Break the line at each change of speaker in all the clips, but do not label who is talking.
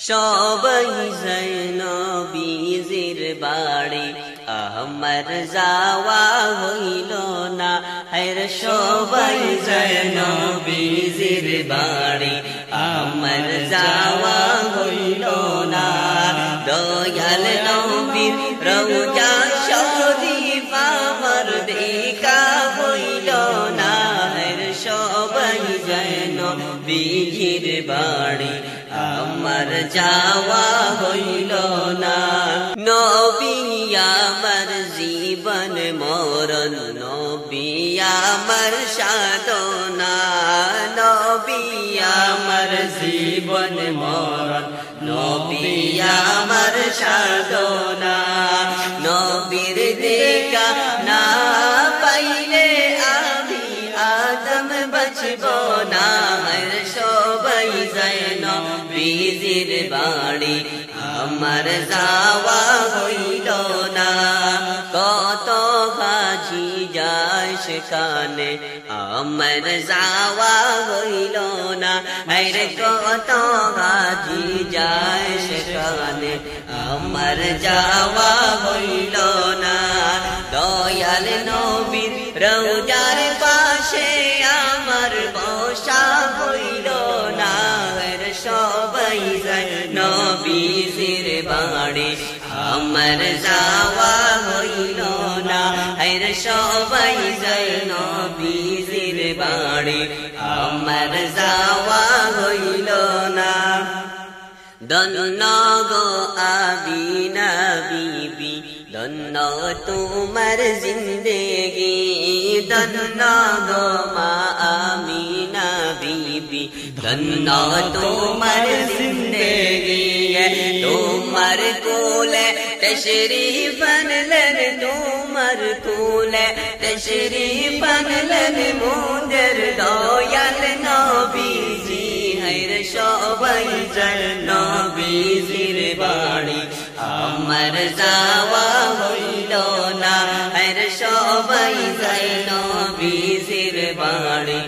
সবাই যায় নবীজির বাড়ি আমার যাওয়া হইল না হায়রে সবাই যায় নবীজির বাড়ি আমার যাওয়া হইল না দয়াল নবীর রওজা শরীফ আমার দেখা হইল না হায়রে সবাই যায় নবীজির বাড়ি আমার যাওয়া হইল না নবী আমার জীবন মরণ নবী আমার সাধনা নবী আমার জীবন মরণ নবী আমার সাধনা নবীর দেখা না পাইলে আমি আদম বাঁচব না সবাই যায় নবীজির বাড়ি আমার যাওয়া হইল না কত হাজি যায় সেখানে আমার যাওয়া হইল না আরে কত হাজি যায় সেখানে আমার যাওয়া হইল না দয়াল নবীর রওজার পাশে আমার বসা হইল না সবাই যায় নবীজির বাড়ি আমার যাওয়া হইল না হায়রে সবাই যায় নবীজির বাড়ি আমার যাওয়া হইল না ধন্য গো আমিনা বিবি ধন্য তোমার জিন্দেগি ধন্য গো মা আমিনা বিবি ধন্য তোমার জিন্দেগি তোমার কোলে তশरीफ আনলেন তোমার কোলে তশरीफ আনলেন মোদের দয়াল নবীজি হায়রে সবাই যায় নবীজির বাড়ি আমার যাওয়া হইল না হায়রে সবাই যায় নবীজির বাড়ি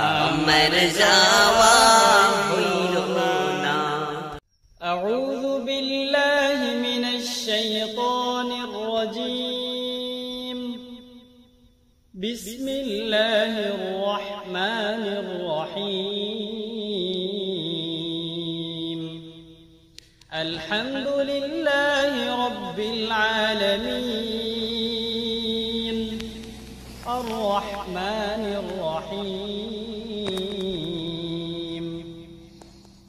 আমার যাওয়া হইল না
أعوذ بالله من الشيطان الرجيم بسم الله الرحمن الرحيم الحمد لله رب العالمين الرحمن الرحيم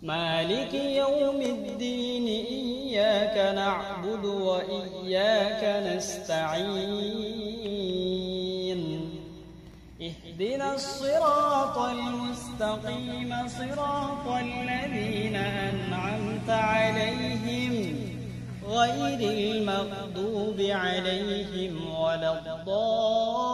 مالك يوم الدين إياك نعبد وإياك نستعين اهدنا الصراط المستقيم صراط الذين أنعمت عليهم غير المغضوب عليهم ولا الضالين